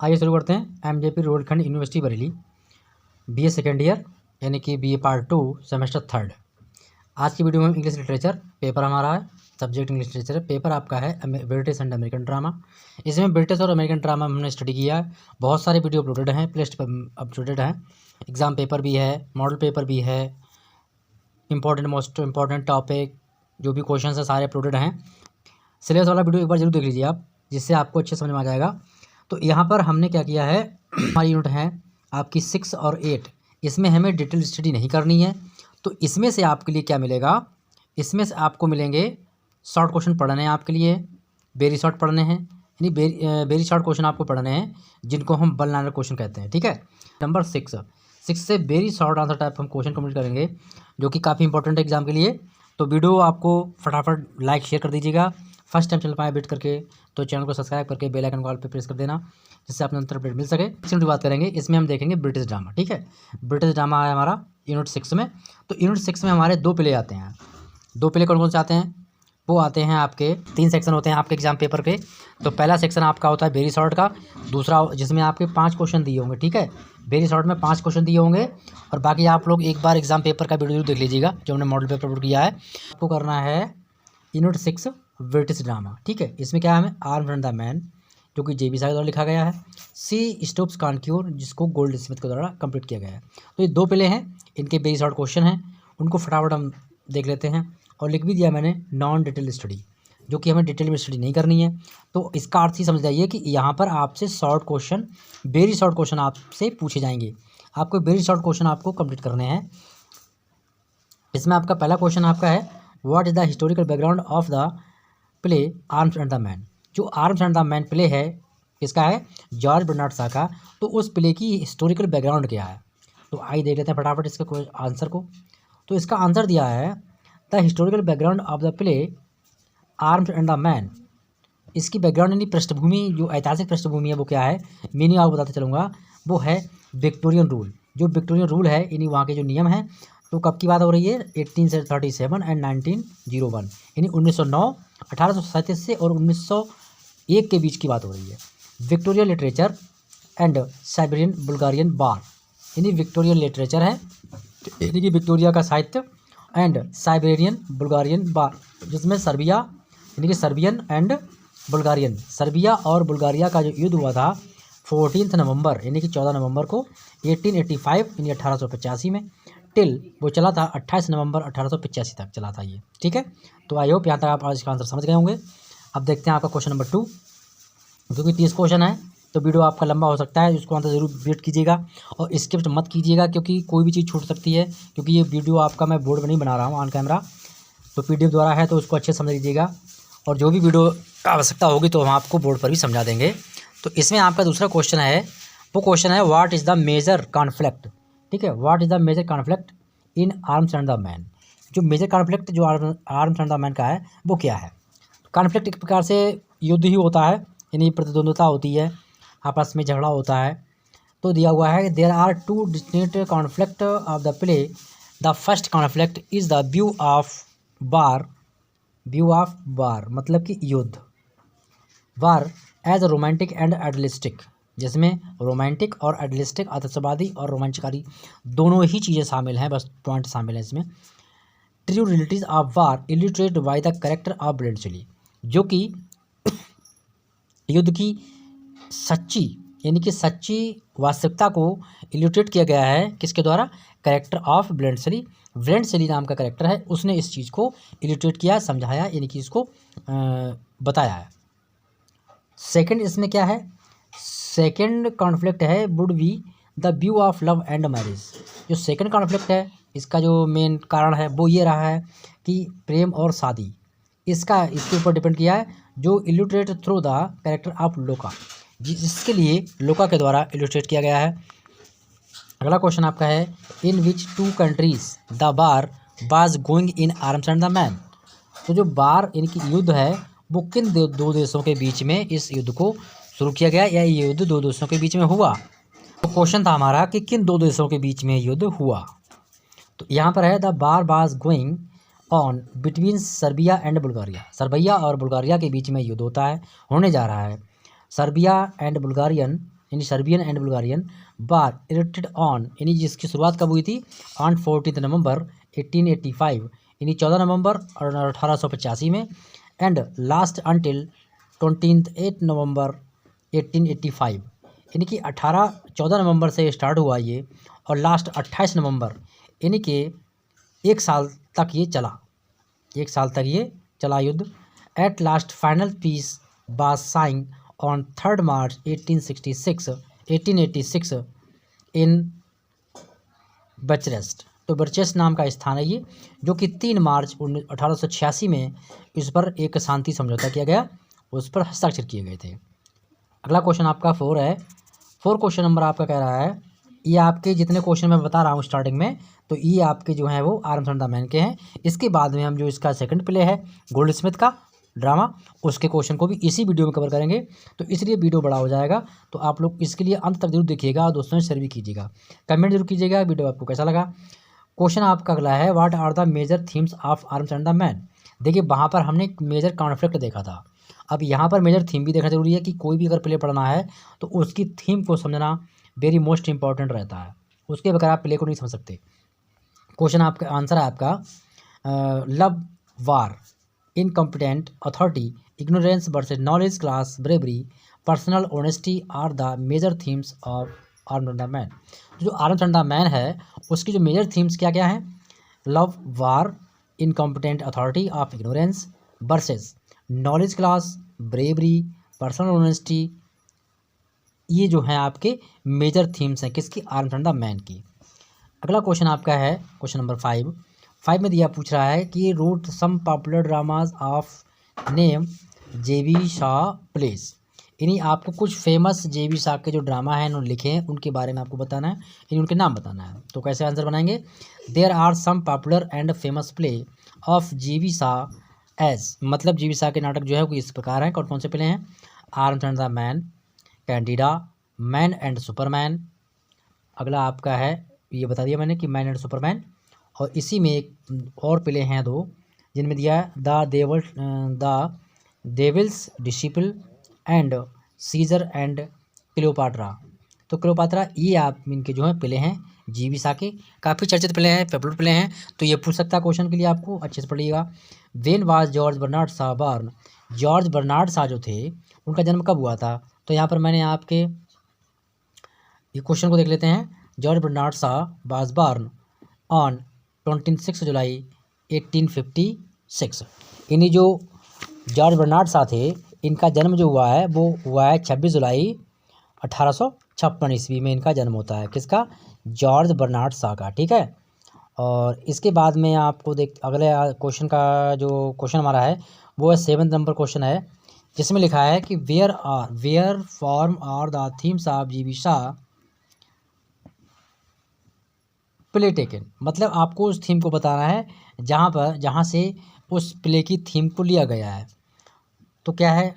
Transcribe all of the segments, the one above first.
आइए शुरू करते हैं। MJP Rohilkhand University Bareilly, BA second year यानी कि बीए पार्ट 2 सेमेस्टर 3। आज की वीडियो में इंग्लिश लिटरेचर पेपर हमारा है, सब्जेक्ट इंग्लिश लिटरेचर। पेपर आपका है ब्रिटिश एंड अमेरिकन ड्रामा। इसमें ब्रिटिश और अमेरिकन ड्रामा हमने स्टडी किया है। बहुत सारे वीडियो अपलोडेड हैं, प्लेलिस्ट पर अपलोडेड हैं। एग्ज़ाम पेपर भी है, मॉडल पेपर भी है, मोस्ट इंपॉर्टेंट टॉपिक जो भी क्वेश्चन है सारे अपलोडेड हैं। सिलेबस वाला वीडियो एक बार जरूर देख लीजिए आप, जिससे आपको अच्छे समझ में आ जाएगा। तो यहाँ पर हमने क्या किया है, हमारी यूनिट है आपकी 6 और 8। इसमें हमें डिटेल स्टडी नहीं करनी है। तो इसमें से आपके लिए क्या मिलेगा, इसमें से आपको मिलेंगे शॉर्ट क्वेश्चन पढ़ने हैं आपके लिए, वेरी शॉर्ट पढ़ने हैं, यानी वेरी शॉर्ट क्वेश्चन आपको पढ़ने हैं, जिनको हम वन लाइनर क्वेश्चन कहते हैं। ठीक है। नंबर 6 से वेरी शॉर्ट आंसर टाइप हम क्वेश्चन कंप्लीट करेंगे, जो कि काफ़ी इंपॉर्टेंट है एग्जाम के लिए। तो वीडियो आपको फटाफट लाइक शेयर कर दीजिएगा। फर्स्ट टाइम चैनल पर आए विजिट करके तो चैनल को सब्सक्राइब करके बेल आइकन कॉल पे प्रेस कर देना, जिससे आपको अंतर अपडेट मिल सके। इसमें बात करेंगे, इसमें हम देखेंगे ब्रिटिश ड्रामा। ठीक है, ब्रिटिश ड्रामा है हमारा यूनिट 6 में। तो यूनिट 6 में हमारे 2 प्ले आते हैं। 2 प्ले कौन कौन से आते हैं, वो आते हैं आपके 3 सेक्शन होते हैं आपके एग्जाम पेपर पे। तो पहला सेक्शन आपका होता है वेरी शॉर्ट का, दूसरा जिसमें आपके 5 क्वेश्चन दिए होंगे। ठीक है, वेरी शॉर्ट में 5 क्वेश्चन दिए होंगे। और बाकी आप लोग एक बार एग्जाम पेपर का वीडियो देख लीजिएगा, जो हमने मॉडल पेपर अपलोड किया है। आपको करना है यूनिट 6 ब्रिटिश ड्रामा। ठीक है, इसमें क्या है, हमें आर्म्ड एंड द मैन, जो कि JB साहब द्वारा लिखा गया है, सी स्टोप्स कानक्योर, जिसको गोल्ड स्मिथ के द्वारा कंप्लीट किया गया है। तो ये 2 प्ले हैं, इनके वेरी शॉर्ट क्वेश्चन हैं, उनको फटाफट हम देख लेते हैं। और लिख भी दिया मैंने नॉन डिटेल स्टडी, जो कि हमें डिटेल में स्टडी नहीं करनी है। तो इसका अर्थ ही समझ जाइए कि यहाँ पर आपसे short question, very short question आपसे पूछे जाएंगे। आपको वेरी शॉर्ट क्वेश्चन आपको कंप्लीट करने हैं। इसमें आपका पहला क्वेश्चन आपका है, what is the historical background of the play Arms and the man. जो arms and the Man play है, किसका है, जॉर्ज बर्नार्ड शॉ का। तो उस प्ले की हिस्टोरिकल बैकग्राउंड क्या है, तो आइए देख लेते हैं फटाफट इसके आंसर को। तो इसका आंसर दिया है, the historical background of the play Arms and the man. इसकी बैकग्राउंड यानी पृष्ठभूमि, जो ऐतिहासिक पृष्ठभूमि है वो क्या है, मीनिंग आपको बताते चलूँगा। वो है विक्टोरियन रूल। जो विक्टोरियन रूल है, यानी वहाँ के जो नियम हैं। तो कब की बात हो रही है, 1837 एंड 1901, यानी 1909, 1837 से और 1901 के बीच की बात हो रही है। Victorian literature and Siberian Bulgarian war, यानी विक्टोरियन लिटरेचर है, यानी कि विक्टोरिया का साहित्य, एंड साइबेरियन बुल्गारियन वार, जिसमें सर्बिया यानी कि सर्बियन एंड बुल्गारियन, सर्बिया और बुल्गारिया का जो युद्ध हुआ था 14 नवंबर यानी कि 14 नवंबर को 1885 यानी 1885 में, टिल वो चला था 28 नवंबर 1885 तक चला था ये। ठीक है, तो आई होप यहाँ तक आप आज इसका आंसर समझ गए होंगे। अब देखते हैं आपका क्वेश्चन नंबर 2, क्योंकि 30 क्वेश्चन है तो वीडियो आपका लंबा हो सकता है। उसको आंसर जरूर वेट कीजिएगा और स्किप मत कीजिएगा, क्योंकि कोई भी चीज़ छूट सकती है। क्योंकि ये वीडियो आपका मैं बोर्ड में नहीं बना रहा हूँ ऑन कैमरा, तो PDF द्वारा है, तो उसको अच्छे से समझ लीजिएगा। और जो भी वीडियो आवश्यकता होगी तो हम आपको बोर्ड पर भी समझा देंगे। तो इसमें आपका दूसरा क्वेश्चन है, वो क्वेश्चन है, what is the major conflict. ठीक है, what is the major conflict in arms and the man. जो मेजर कॉन्फ्लिक्ट जो आर्म्स एंड द मैन का है वो क्या है। कॉन्फ्लिक्ट एक प्रकार से युद्ध ही होता है, यानी प्रतिद्वंद्विता होती है, आपस में झगड़ा होता है। तो दिया हुआ है, there are 2 distinct conflict of the play. The first conflict is the view of war, view of war मतलब कि युद्ध, war as a romantic and idealistic, जिसमें रोमांटिक और आइडियलिस्टिक, आदर्शवादी और रोमांचकारी दोनों ही चीज़ें शामिल हैं, बस पॉइंट शामिल हैं इसमें। True realities of war illustrated by the character of Bluntschli, जो कि युद्ध की सच्ची यानी कि सच्ची वास्तविकता को इलिस्ट्रेट किया गया है, किसके द्वारा, कैरेक्टर ऑफ ब्लेडसली। ब्लेडसली नाम का कैरेक्टर है, उसने इस चीज़ को इलिस्ट्रेट किया, समझाया, यानी कि इसको बताया है। सेकंड इसमें क्या है, सेकंड कॉन्फ्लिक्ट है, would be the view of love and marriage. जो सेकंड कॉन्फ्लिक्ट है, इसका जो मेन कारण है वो ये रहा है कि प्रेम और शादी, इसके ऊपर डिपेंड किया है, जो illustrate through the character of लोका, जिसके लिए लोका के द्वारा इलिस्ट्रेट किया गया है। अगला क्वेश्चन आपका है, इन विच 2 countries the war was going in arms and the man. तो जो वार यानी कि युद्ध है, वो किन 2 देशों के बीच में इस युद्ध को शुरू किया गया, या ये युद्ध 2 देशों के बीच में हुआ। तो क्वेश्चन था हमारा कि किन 2 देशों के बीच में युद्ध हुआ। तो यहाँ पर है, the war was going on between Serbia and Bulgaria. Serbia और बुल्गारिया के बीच में युद्ध होता है, होने जा रहा है। सर्बिया एंड बुल्गारियन यानी Serbian and Bulgarian bar erected on, यानी जिसकी शुरुआत कब हुई थी, ऑन 14 नवंबर 1885, यानी 14 नवंबर 1885 में, एंड लास्ट अंटिल 28 नवंबर 1885, यानी कि 14 नवंबर से स्टार्ट हुआ ये और लास्ट 28 नवंबर, यानी कि एक साल तक ये चला, एक साल तक ये चला युद्ध। At last final peace was sign on 3 March 1886 in Bucharest. तो बचरेस्ट नाम का स्थान है ये, जो कि 3 मार्च 1886 में इस पर एक शांति समझौता किया गया, उस पर हस्ताक्षर किए गए थे। अगला क्वेश्चन आपका 4 है। 4 क्वेश्चन नंबर आपका कह रहा है, ये आपके जितने क्वेश्चन मैं बता रहा हूँ स्टार्टिंग में, तो ये आपके जो हैं वो आर्म्स एंड द मैन के हैं। इसके बाद में हम जो इसका सेकंड प्ले है गोल्ड स्मिथ का ड्रामा, उसके क्वेश्चन को भी इसी वीडियो में कवर करेंगे, तो इसलिए वीडियो बड़ा हो जाएगा। तो आप लोग इसके लिए अंत तक जरूर देखिएगा और दोस्तों से शेयर भी कीजिएगा, कमेंट जरूर कीजिएगा वीडियो आपको कैसा लगा। क्वेश्चन आपका अगला है, what are the major themes of arms and the man. देखिए वहाँ पर हमने मेजर कॉन्फ्लिक्ट देखा था, अब यहाँ पर मेजर थीम भी देखना जरूरी है कि कोई भी अगर प्ले पढ़ना है तो उसकी थीम को समझना वेरी मोस्ट इंपॉर्टेंट रहता है, उसके बगैर आप प्ले को नहीं समझ सकते। क्वेश्चन आपका आंसर है आपका love, war, incompetent authority, ignorance versus knowledge, class, bravery, personal honesty are the major themes of arms and the man. जो आर्म्स एंड द मैन है उसकी जो मेजर थीम्स क्या क्या हैं, love, war, incompetent authority of ignorance versus knowledge, class, bravery, personal honesty, ये जो हैं आपके मेजर थीम्स हैं किसकी, आर्म्स एंड द मैन की। अगला क्वेश्चन आपका है क्वेश्चन नंबर 5 में दिया पूछ रहा है कि route some popular dramas of name JB Shaw place, यानी आपको कुछ फेमस जेबी शाह के जो ड्रामा हैं उन्होंने लिखे हैं उनके बारे में आपको बताना है, यानी उनके नाम बताना है। तो कैसे आंसर बनाएंगे, there are some popular and famous play of JB Shaw as, मतलब जेबी शाह के नाटक जो है वो इस प्रकार हैं, कौन कौन से प्ले हैं, arms and the man, Candida, man and Superman. अगला आपका है, ये बता दिया मैंने कि मैन एंड सुपरमैन, और इसी में एक और प्ले हैं 2 जिनमें दिया है the devil's disciple and Caesar and Cleopatra. तो क्लियोपात्रा ये आप इनके जो है प्ले हैं जीवी शाह के, काफ़ी चर्चित प्ले हैं, पॉपुलर प्ले हैं, तो ये पूछ सकता है क्वेश्चन के लिए, आपको अच्छे से पढ़िएगा। When was George Bernard Shaw born, George Bernard Shaw जो थे उनका जन्म कब हुआ था, तो यहाँ पर मैंने आपके ये क्वेश्चन को देख लेते हैं। George Bernard Shaw was born on 26 July 1856, इन्हीं जो जॉर्ज बर्नार्ड शाह थे इनका जन्म जो हुआ है वो हुआ है 26 जुलाई 1856 ईस्वी में इनका जन्म होता है, किसका, जॉर्ज बर्नार्ड शाह का, ठीक है। और इसके बाद में आपको अगले क्वेश्चन का जो क्वेश्चन हमारा है वो है 7 नंबर क्वेश्चन है, जिसमें लिखा है कि where form are the themes of GV Shaw play taken, मतलब आपको उस थीम को बताना है जहाँ से उस प्ले की थीम को लिया गया है। तो क्या है,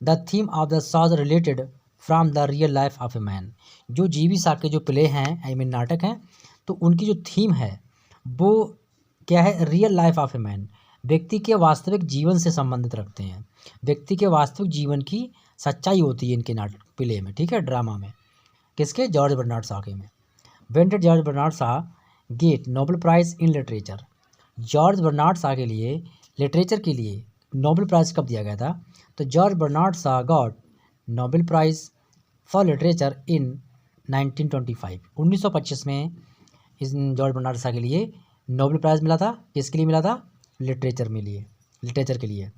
द थीम ऑफ द सॉज related from the real life of a man. जो जीवी शाह के जो प्ले हैं आई मीन नाटक हैं, तो उनकी जो थीम है वो क्या है, real life of a man, व्यक्ति के वास्तविक जीवन से संबंधित रखते हैं, व्यक्ति के वास्तविक जीवन की सच्चाई होती है इनके नाटक प्ले में, ठीक है, ड्रामा में, किसके, जॉर्ज बर्नार्ड शाह के में। When did George Bernard Shaw get Nobel prize in literature, George Bernard Shaw के लिए लिटरेचर के लिए नोबेल प्राइज़ कब दिया गया था, तो George Bernard Shaw got Nobel prize for literature in 1925 में इस जॉर्ज बर्नार्ड शाह के लिए नोबेल प्राइज़ मिला था, किसके लिए मिला था, लिटरेचर के लिए।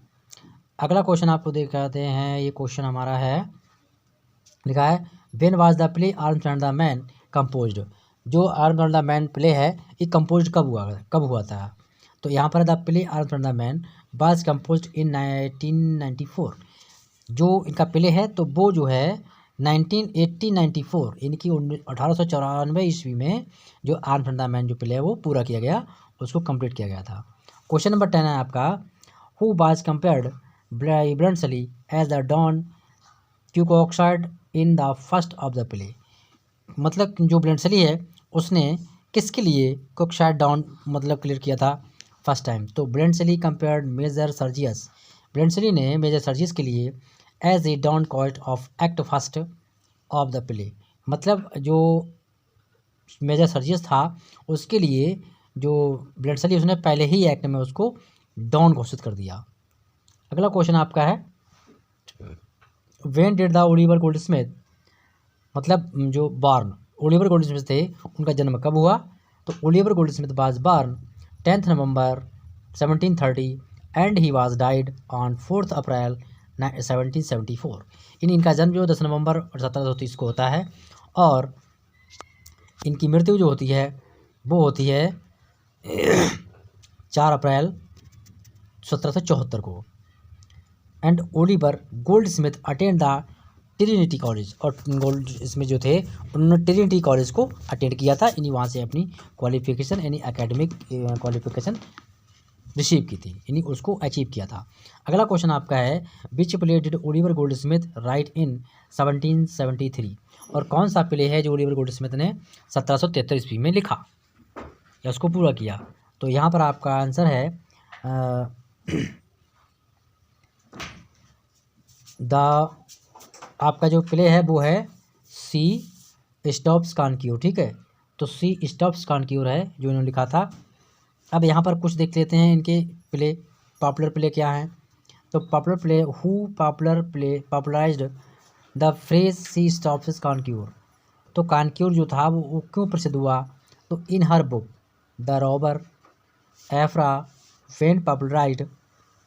अगला क्वेश्चन आपको दिखाते हैं, ये क्वेश्चन हमारा है, लिखा है when was the play Arms and the Man composed, जो arms and the Man play है ये कंपोज्ड कब हुआ था, तो यहाँ पर the play Arms and the Man was composed in 1994। जो इनका प्ले है तो वो जो है 1994 इनकी 1894 ईस्वी में जो आर्म्स एंड द मैन जो प्ले है वो पूरा किया गया, उसको कंप्लीट किया गया था। क्वेश्चन नंबर 10 है आपका, who was compared Bluntschli as the Don Quixote in the first of the play, मतलब जो ब्लंटसली है उसने किसके लिए क्यूकॉक्साइड डाउन मतलब क्लियर किया था फर्स्ट टाइम, तो Bluntschli compared major Sergius, Bluntschli ने मेजर सर्जियस के लिए as a don cost of act first of the play, मतलब जो मेजर सर्जियस था उसके लिए जो ब्लेडसली उसने पहले ही एक्ट में उसको डॉन घोषित कर दिया। अगला क्वेश्चन आपका है when did the Oliver Goldsmith, मतलब जो बॉर्न ओलिवर गोल्डस्मिथ थे उनका जन्म कब हुआ? तो Oliver Goldsmith was born 10 November 1730 and he was died on 4 अप्रैल 1774। इनका जन्म जो 10 नवंबर 1730 को होता है और इनकी मृत्यु जो होती है वो होती है 4 अप्रैल 1774 को। And Oliver Goldsmith attend the Trinity college, और गोल्ड इसमें जो थे उन्होंने ट्रिनिटी कॉलेज को अटेंड किया था, इन्हीं वहाँ से अपनी क्वालिफिकेशन यानी एकेडमिक क्वालिफिकेशन रिसीव की थी, इन्हीं उसको अचीव किया था। अगला क्वेश्चन आपका है which play did Oliver Goldsmith write in 1773, और कौन सा प्ले है जो ओलिवर गोल्डस्मिथ ने 1773 ईस्वी में लिखा या उसको पूरा किया? तो यहाँ पर आपका आंसर है आपका जो प्ले है वो है सी स्टॉप्स कानक्यूर, ठीक है। तो सी स्टॉप्स कानक्यूर है जो इन्होंने लिखा था। अब यहाँ पर कुछ देख लेते हैं इनके प्ले, पॉपुलर प्ले क्या हैं। तो popular play popularized the phrase She Stoops Conquer, तो कानक्यूर जो था वो क्यों प्रसिद्ध हुआ? तो इन हर बुक द रॉबर Aphra Behn popularized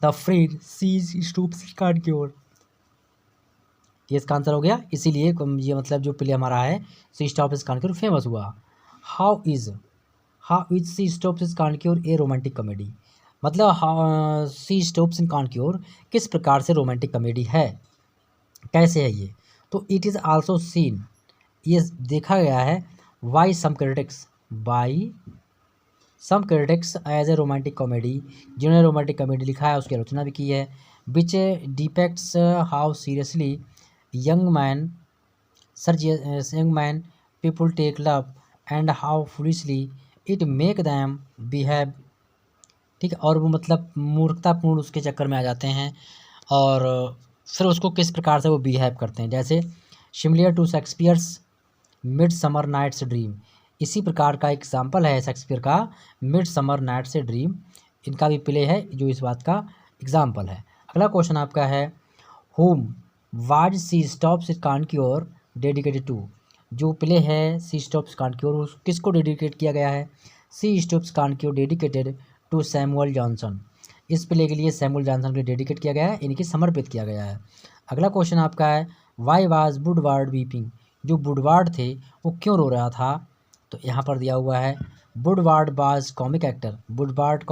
the phrase She Stoops Conquer, ये इसका आंसर हो गया। इसीलिए ये मतलब जो प्ले हमारा है सी स्टॉप्स कानक्यूर फेमस हुआ। How is She Stoops Conquer a romantic comedy, मतलब सी स्टॉप्स इन कानक्यूर किस प्रकार से रोमांटिक कॉमेडी है, कैसे है ये? तो इट इज़ आल्सो सीन, ये देखा गया है by some critics as a romantic comedy, जिन्होंने रोमांटिक कॉमेडी लिखा है उसकी आलोचना भी की है। Which depicts how seriously young man people take love and how foolishly it make them behave, ठीक है। और वो मतलब मूर्खतापूर्ण उसके चक्कर में आ जाते हैं और फिर उसको किस प्रकार से वो बिहेव करते हैं, जैसे similar to Shakespeare's midsummer night's dream, इसी प्रकार का एग्जाम्पल है शेक्सपियर का मिड समर नाइट्स ड्रीम, इनका भी प्ले है जो इस बात का एग्जाम्पल है। अगला क्वेश्चन आपका है whom was She Stoops Conquer dedicated to, जो प्ले है सी स्टॉप्स कानक्यूर किसको डेडिकेट किया गया है? She Stoops Conquer dedicated to Samuel Johnson, इस प्ले के लिए सैमुअल जॉनसन के लिए डेडिकेट किया गया है, इनकी समर्पित किया गया है। अगला क्वेश्चन आपका है वाई वाज वुडवार्ड वीपिंग, जो वुडवार्ड थे वो क्यों रो रहा था? तो यहाँ पर दिया हुआ है वुडवार्ड बाज कॉमिक एक्टर, वुडवार्ड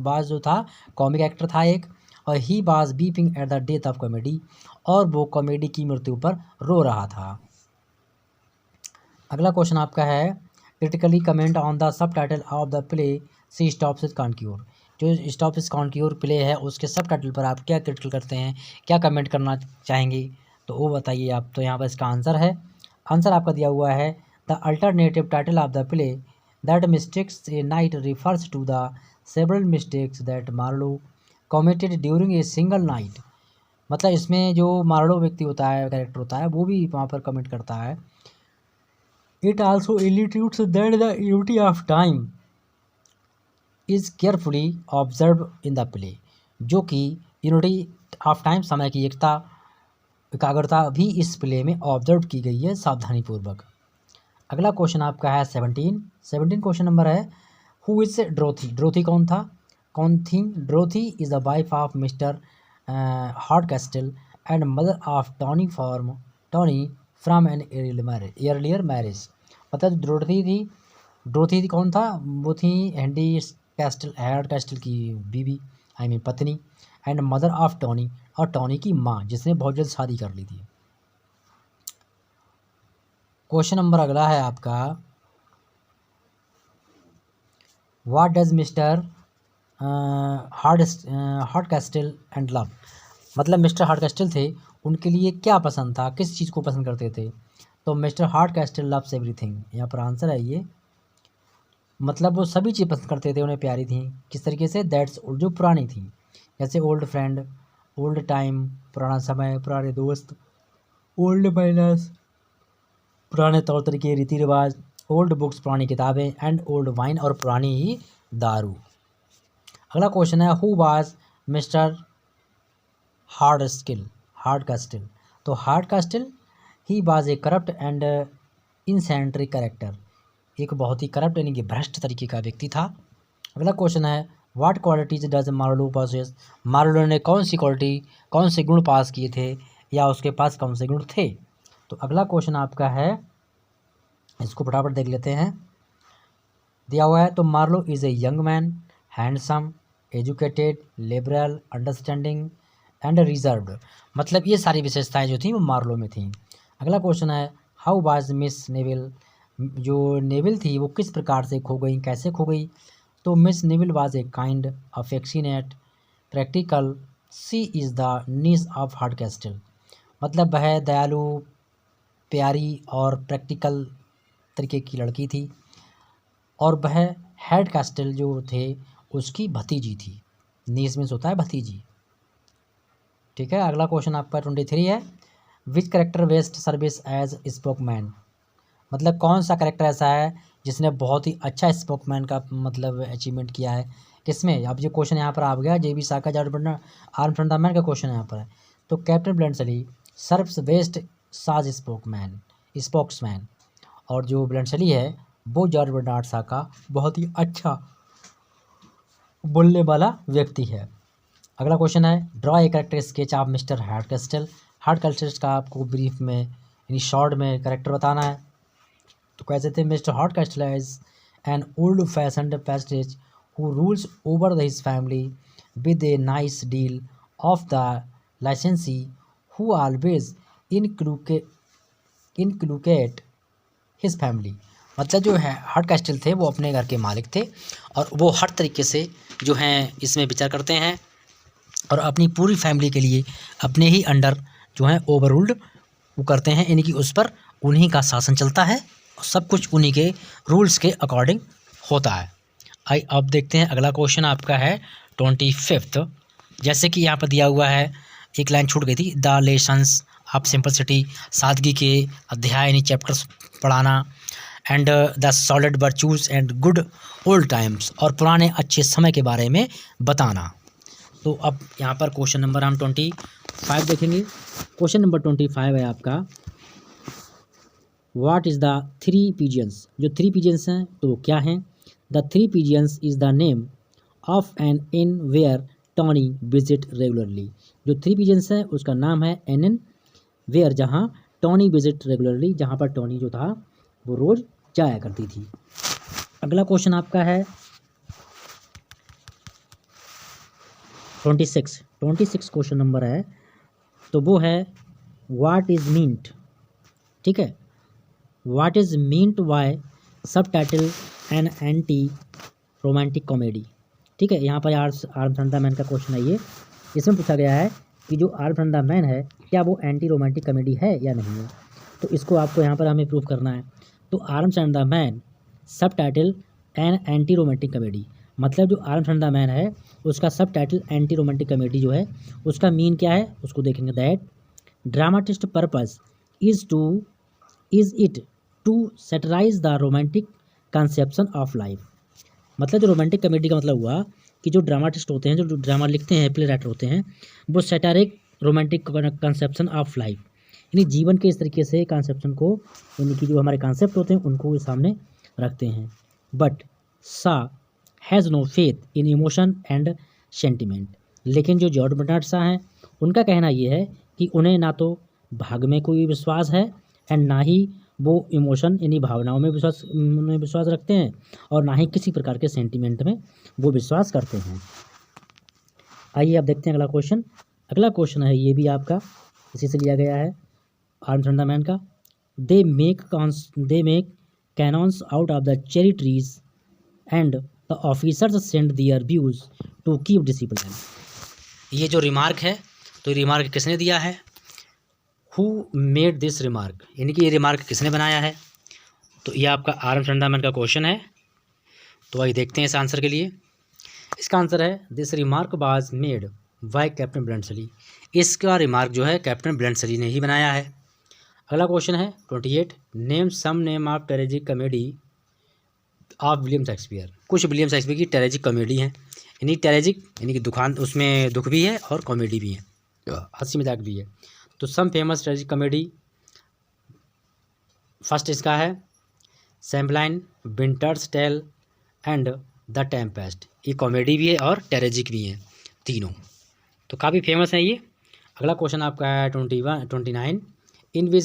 बाज जो था कॉमिक एक्टर था एक, और ही बाज weeping at the death of comedy, और वो कॉमेडी की मृत्यु पर रो रहा था। अगला क्वेश्चन आपका है critically comment on the subtitle of the play She Stoops Conquer, जो स्टॉप्स कानक्यूर प्ले है उसके सब टाइटल पर आप क्या क्रिटिकल करते हैं, क्या कमेंट करना चाहेंगे, तो वो बताइए आप। तो यहाँ पर इसका आंसर आपका दिया हुआ है the alternative title of the play that mistakes a night refers to the several mistakes that Marlow committed during a single night, मतलब इसमें जो मार्लो व्यक्ति होता है कैरेक्टर होता है वो भी वहाँ पर कमेंट करता है। It also illustrates that the unity of time is carefully observe in the play, जो कि यूनिटी ऑफ टाइम समय की एकाग्रता भी इस प्ले में ऑब्जर्व की गई है सावधानीपूर्वक। अगला क्वेश्चन आपका है 17 क्वेश्चन नंबर है हु इज ड्रोथी, ड्रोथी कौन थी? Dorothy is the wife of mister Hardcastle and mother of Tony from an earlier marriage, मतलब ड्रोथी थी कौन था? वो थी हार्डकैस्टल की बीवी पत्नी, एंड मदर ऑफ टॉनी, और टॉनी की माँ जिसने बहुत जल्द शादी कर ली थी। क्वेश्चन नंबर अगला है आपका what does mister Hardcastle and love, मतलब मिस्टर हार्डकैस्टल थे उनके लिए क्या पसंद था, किस चीज़ को पसंद करते थे? तो मिस्टर हार्डकैस्टल लव्स एवरीथिंग, यहाँ पर आंसर है ये, मतलब वो सभी चीज़ पसंद करते थे, उन्हें प्यारी थी। किस तरीके से? दैट्स जो पुरानी थी, जैसे ओल्ड फ्रेंड, ओल्ड टाइम, पुराना समय, पुराने दोस्त, ओल्ड माइनस, पुराने तौर तरीके, रीति रिवाज, ओल्ड बुक्स पुरानी किताबें, एंड ओल्ड वाइन और पुरानी ही दारू। अगला क्वेश्चन है who was mister Hardcastle. तो Hardcastle he was a corrupt and eccentric character, एक बहुत ही करप्ट यानी कि भ्रष्ट तरीके का व्यक्ति था। अगला क्वेश्चन है what qualities does Marlow possess. Marlow ने कौन सी क्वालिटी, कौन से गुण पास किए थे या उसके पास कौन से गुण थे। तो अगला क्वेश्चन आपका है, इसको फटाफट देख लेते हैं, दिया हुआ है। तो Marlow is a young man, handsome, educated, liberal, understanding and reserved. मतलब ये सारी विशेषताएं जो थी वो मार्लो में थी। अगला क्वेश्चन है हाउ वाज मिस नेविल। जो नेविल थी वो किस प्रकार से खो गई, कैसे खो गई। तो Miss Neville was a kind, affectionate, practical, she is the niece of Hardcastle. मतलब वह दयालु, प्यारी और प्रैक्टिकल तरीके की लड़की थी और वह हेड कैस्टल जो थे उसकी भतीजी थी। नीस मीन्स होता है भतीजी। ठीक है, अगला क्वेश्चन आपका 23 है which character best service as spokesman. मतलब कौन सा करेक्टर ऐसा है जिसने बहुत ही अच्छा स्पोकमैन का मतलब अचीवमेंट किया है, किसमें। अब ये क्वेश्चन यहाँ पर आ गया JB साका George Bernard Armstrong the man का क्वेश्चन यहाँ पर है। तो captain Bluntschli serves best Shaw's spokesman, और जो ब्लेंसली है वो जॉर्ज बर्नार्ड शॉ का बहुत ही अच्छा बोलने वाला व्यक्ति है। अगला क्वेश्चन है draw a character sketch of mister hard castle. Hard castle का आपको ब्रीफ में यानी शॉर्ट में करेक्टर बताना है। तो कैसे थे, Mister Hardcastle is an old fashioned personage who rules over his family with a nice deal of the licence who always inculcate his family. मतलब जो है हार्ड कैस्टल थे वो अपने घर के मालिक थे और वो हर तरीके से जो हैं इसमें विचार करते हैं और अपनी पूरी फैमिली के लिए अपने ही अंडर जो है ओवर रूल्ड वो करते हैं, यानी कि उस पर उन्हीं का शासन चलता है और सब कुछ उन्हीं के रूल्स के अकॉर्डिंग होता है। अब देखते हैं अगला क्वेश्चन आपका है 25। जैसे कि यहाँ पर दिया हुआ है, एक लाइन छूट गई थी, द लेसन्स ऑफ सिंपलिसिटी, सादगी के अध्याय यानी चैप्टर्स पढ़ाना, and the solid virtues and good old times, और पुराने अच्छे समय के बारे में बताना। तो अब यहाँ पर क्वेश्चन नंबर हम 25 देखेंगे। क्वेश्चन नंबर 25 है आपका what is the three pigeons. जो थ्री पिजियंस हैं तो वो क्या हैं। The three pigeons is the name of an inn where Tony visit regularly. जो थ्री पिजियंस हैं उसका नाम है एन इन वेयर, जहाँ टॉनी विजिट रेगुलरली, जहाँ पर टॉनी जो था वो रोज़ जाया करती थी। अगला क्वेश्चन आपका है 26 क्वेश्चन नंबर है, तो वो है व्हाट इज़ मीन्ट। ठीक है, व्हाट इज़ मीन्ट बाय सब title an anti romantic comedy. ठीक है, यहाँ पर आर्मस्ट्रांग द मैन का क्वेश्चन है ये। इसमें पूछा गया है कि जो आर्मस्ट्रांग द मैन है क्या वो एंटी रोमांटिक कॉमेडी है या नहीं है। तो इसको आपको यहाँ पर हमें प्रूव करना है। तो आर्मस्ट्रांग द मैन सब title an anti romantic comedy, मतलब जो आर्मस्ट्रांग द मैन है उसका सब टाइटल एंटी रोमांटिक कॉमेडी जो है उसका मीन क्या है उसको देखेंगे। That dramatist purpose is it to satirise the romantic conception of life. मतलब जो रोमांटिक कॉमेडी का मतलब हुआ कि जो ड्रामाटिस्ट होते हैं, जो ड्रामा लिखते हैं, प्ले राइटर होते हैं, वो सैटारिक रोमांटिक कंसेप्शन ऑफ लाइफ, यानी जीवन के इस तरीके से कंसेप्शन को, यानी कि जो हमारे कॉन्सेप्ट होते हैं उनको सामने रखते हैं। But Shaw has no faith in emotion and sentiment. लेकिन जो जॉर्ज बर्नार्ड शॉ हैं उनका कहना ये है कि उन्हें ना तो भाग में कोई विश्वास है एंड ना ही वो इमोशन यानी भावनाओं में विश्वास रखते हैं और ना ही किसी प्रकार के सेंटिमेंट में वो विश्वास करते हैं। आइए अब देखते हैं अगला क्वेश्चन। अगला क्वेश्चन है ये भी आपका इसी से लिया गया है आर्मस्ट्रांग द मैन का। They make cannons out of the cherry trees and the officers send their views to keep discipline. ये जो रिमार्क है तो रिमार्क किसने दिया है, हु मेड दिस रिमार्क, यानी कि ये रिमार्क किसने बनाया है। तो ये आपका आर्मस्ट्रांग द मैन का क्वेश्चन है। तो आइए देखते हैं इस आंसर के लिए। इसका आंसर है this remark was made by Captain Bluntschli. इसका रिमार्क जो है कैप्टन ब्लेंसली ने ही बनाया है। अगला क्वेश्चन है 28, name some name of tragic comedy of William Shakespeare. कुछ विलियम शेक्सपियर की ट्रेजिक कॉमेडी हैं, यानी ट्रेजिक यानी कि दुखान, उसमें दुख भी है और कॉमेडी भी है, हंसी मजाक भी है। तो some famous tragic comedy, first इसका है Cymbeline, Winter's Tale and the Tempest. ये कॉमेडी भी है और ट्रेजिक भी है तीनों, तो काफ़ी फेमस है ये। अगला क्वेश्चन आपका है 29, in which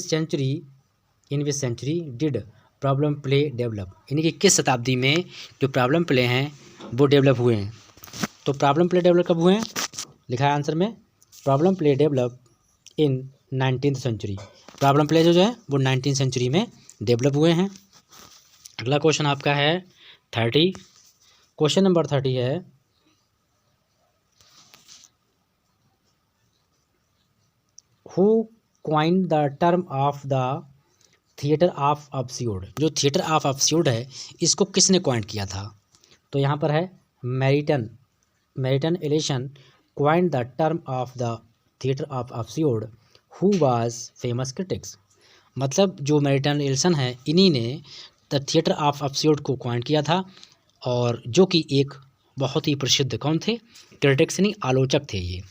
century did problem play develop, यानी कि किस शताब्दी में जो प्रॉब्लम प्ले हैं वो डेवलप हुए हैं। तो प्रॉब्लम प्ले डेवलप कब हुए हैं, लिखा है आंसर में, problem play develop in 19th century. Problem play जो है वो 19th सेंचुरी में डेवलप हुए हैं। अगला क्वेश्चन आपका है 30, क्वेश्चन नंबर 30 है, who coined the term of the theatre of absurd. जो थिएटर ऑफ अब्सर्ड है इसको किसने क्वाइंड किया था। तो यहाँ पर है मेरिटन एलिसन coined the term of the theatre of absurd who was famous critics. मतलब जो मेरिटन एलिसन है इन्हीं ने द थिएटर ऑफ अब्सर्ड को क्वाइंड किया था, और जो कि एक बहुत ही प्रसिद्ध कौन थे, क्रिटिक्स यानी आलोचक थे ये।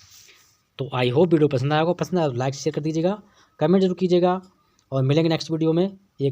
तो आई होप वीडियो पसंद आएगा, पसंद आया तो लाइक शेयर कर दीजिएगा, कमेंट जरूर कीजिएगा, और मिलेंगे नेक्स्ट वीडियो में एक